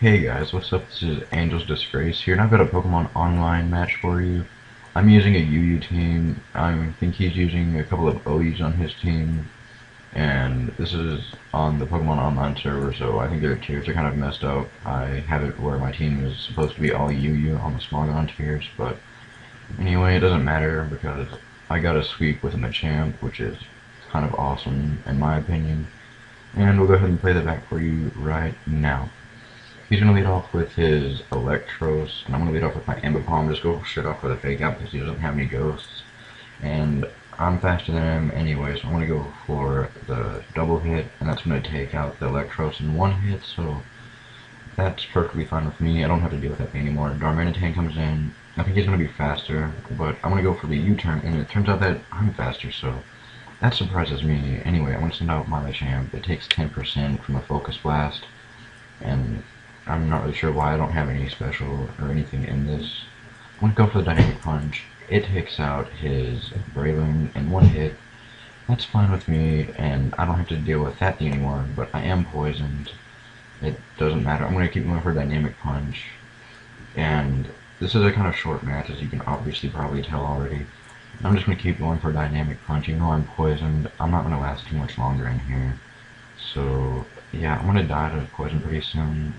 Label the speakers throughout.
Speaker 1: Hey guys, what's up? This is Angel's Disgrace here, and I've got a Pokemon Online match for you. I'm using a UU team. I think he's using a couple of OUs on his team, and this is on the Pokemon Online server, so I think their tiers are kind of messed up. I have it where my team is supposed to be all UU on the Smogon tiers, but anyway, it doesn't matter because I got a sweep with a Machamp, which is kind of awesome in my opinion. And we'll go ahead and play that back for you right now. He's going to lead off with his Electros, and I'm going to lead off with my Ambipom. Just go straight off for the fake out because he doesn't have any ghosts. And I'm faster than him anyway, so I'm going to go for the double hit, and that's going to take out the Electros in one hit, so that's perfectly fine with me. I don't have to deal with that anymore. Darmanitan comes in. I think he's going to be faster, but I'm going to go for the U-turn, and it turns out that I'm faster, so that surprises me. Anyway, I'm going to send out my Machamp. It takes 10% from a Focus Blast, and I'm not really sure why I don't have any special or anything in this. I'm going to go for the Dynamic Punch. It takes out his Breloom in one hit. That's fine with me, and I don't have to deal with that anymore, but I am poisoned. It doesn't matter. I'm going to keep going for Dynamic Punch. And this is a kind of short match, as you can obviously probably tell already. I'm just going to keep going for Dynamic Punch. Even though I'm poisoned, I'm not going to last too much longer in here. So, yeah, I'm going to die to poison pretty soon.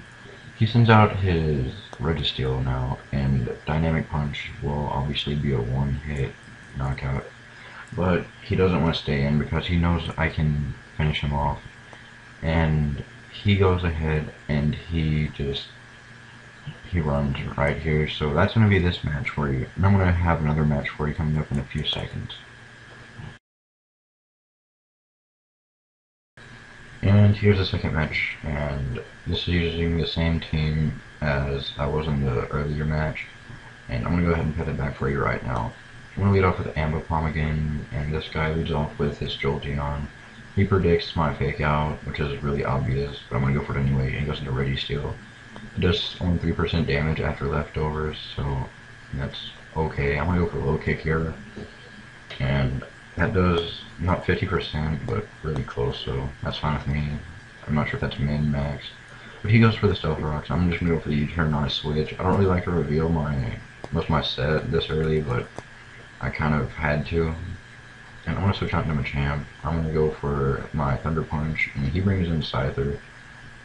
Speaker 1: He sends out his Registeel now, and Dynamic Punch will obviously be a one-hit knockout. But he doesn't want to stay in because he knows I can finish him off. And he goes ahead and he runs right here. So that's going to be this match for you. And I'm going to have another match for you coming up in a few seconds. And here's the second match, and this is using the same team as I was in the earlier match, and I'm going to go ahead and put it back for you right now. I'm going to lead off with Ambipom again, and this guy leads off with his Jolteon. He predicts my fake out, which is really obvious, but I'm going to go for it anyway, and he goes into Registeel. It does only 3% damage after leftovers, so that's okay. I'm going to go for low kick here, and that does not 50%, but really close, so that's fine with me. I'm not sure if that's min-max. But he goes for the Stealth Rocks. I'm just going to go for the U-turn on a switch. I don't really like to reveal most of my set this early, but I kind of had to. And I'm going to switch out to Machamp. I'm going to go for my Thunder Punch, and he brings in Scyther.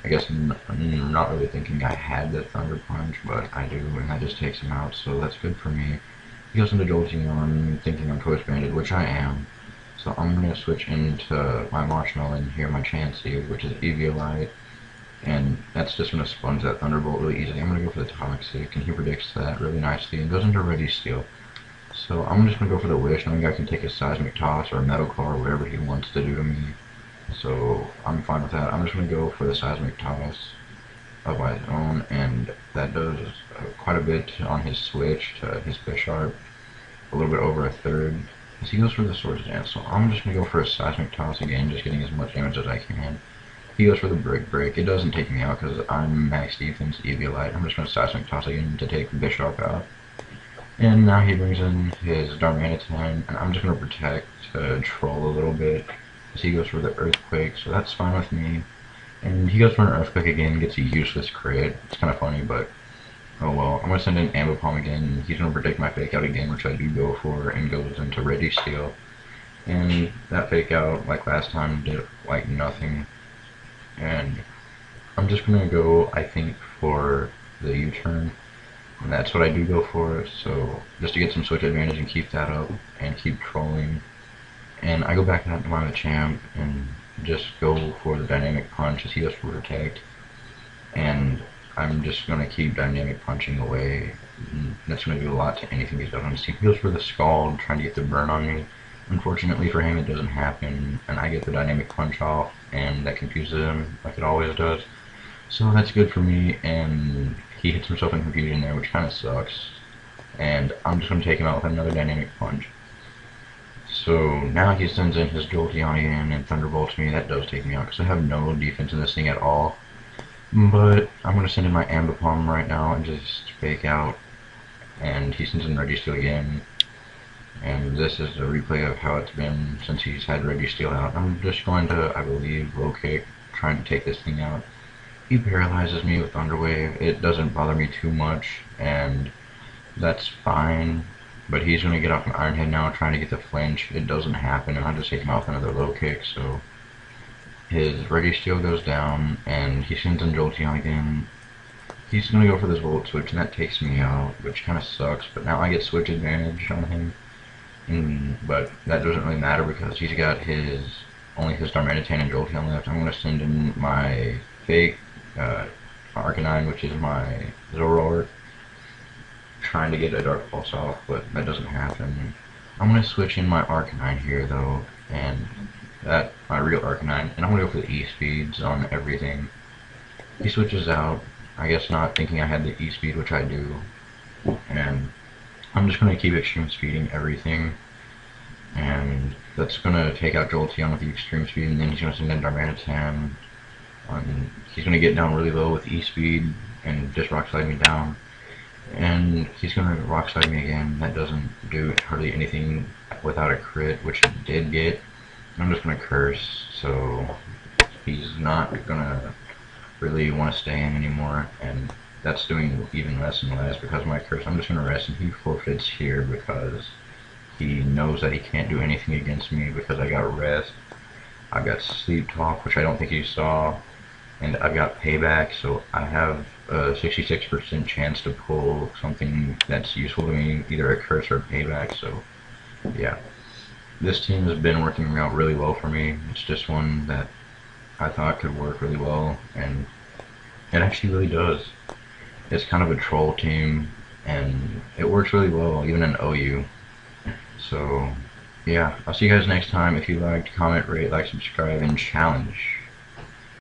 Speaker 1: I guess I'm not really thinking I had the Thunder Punch, but I do, and that just takes him out, so that's good for me. He goes into Jolteon, thinking I'm Twitch Banded, which I am. So I'm going to switch into my Marshmallow here, my Chansey, which is Eviolite. And that's just going to sponge that Thunderbolt really easily. I'm going to go for the Toxic, and he predicts that really nicely, and goes into Registeel. So I'm just going to go for the Wish, knowing I can take a Seismic Toss or a Metal Claw or whatever he wants to do to me. So I'm fine with that. I'm just going to go for the Seismic Toss of my own, and that does quite a bit on his switch to his Bisharp, a little bit over a third. As he goes for the Swords Dance, so I'm just going to go for a Seismic Toss again, just getting as much damage as I can. He goes for the Brick Break. It doesn't take me out because I'm max defense Eviolite. I'm just going to Seismic Toss again to take Bisharp out. And now he brings in his Darmanitan, and I'm just going to protect to troll a little bit as he goes for the Earthquake, so that's fine with me. And he goes for an Earthquake again, gets a useless crit. It's kind of funny, but oh well. I'm going to send in Ambipom again. He's going to predict my fake out again, which I do go for, and goes into Registeel. And that fake out, like last time, did like nothing. And I'm just going to go, I think, for the U-turn. And that's what I do go for, so just to get some switch advantage and keep that up, and keep trolling. And I go back out to my Machamp, and just go for the Dynamic Punch as he does for Protect. And I'm just going to keep Dynamic Punching away. And that's going to do a lot to anything he's done on his team. He goes for the Scald, trying to get the burn on me. Unfortunately for him, it doesn't happen, and I get the Dynamic Punch off, and that confuses him like it always does. So that's good for me, and he hits himself in confusion there, which kind of sucks. And I'm just going to take him out with another Dynamic Punch. So now he sends in his Jolteon again and Thunderbolts me. That does take me out because I have no defense in this thing at all. But I'm going to send in my Ambipom right now and just fake out. And he sends in Registeel again. And this is a replay of how it's been since he's had Registeel out. I'm just going to, I believe, low kick, trying to take this thing out. he paralyzes me with Thunderwave. It doesn't bother me too much, and that's fine. But he's going to get off an Iron Head now, trying to get the flinch. It doesn't happen, and I just take him out with another low kick, so his Registeel goes down, and he sends in Jolteon again. He's going to go for this Volt Switch, and that takes me out, which kind of sucks, but now I get Switch advantage on him. But that doesn't really matter because he's got only his Darmanitan and Jolteon left. I'm going to send in my fake Arcanine, which is my Zoroark, trying to get a Dark Pulse off, but that doesn't happen. I'm going to switch in my Arcanine here, though, and my real Arcanine, and I'm going to go for the E-Speeds on everything. He switches out, I guess not thinking I had the E-Speed, which I do, and I'm just going to keep Extreme Speeding everything, and that's going to take out Jolteon with the Extreme Speed, and then he's going to send in Darmanitan. He's going to get down really low with E-Speed and just Rock Slide me down. And he's going to Rock Slide me again. That doesn't do hardly anything without a crit, which it did get. I'm just going to Curse, so he's not going to really want to stay in anymore, and that's doing even less and less because of my Curse. I'm just going to rest, and he forfeits here because he knows that he can't do anything against me because I got Rest. I've got Sleep Talk, which I don't think you saw, and I've got Payback, so I have a 66% chance to pull something that's useful to me, either a Curse or a Payback, so yeah. This team has been working out really well for me. It's just one that I thought could work really well, and it actually really does. It's kind of a troll team, and it works really well, even in OU. So, yeah, I'll see you guys next time. If you liked, comment, rate, like, subscribe, and challenge.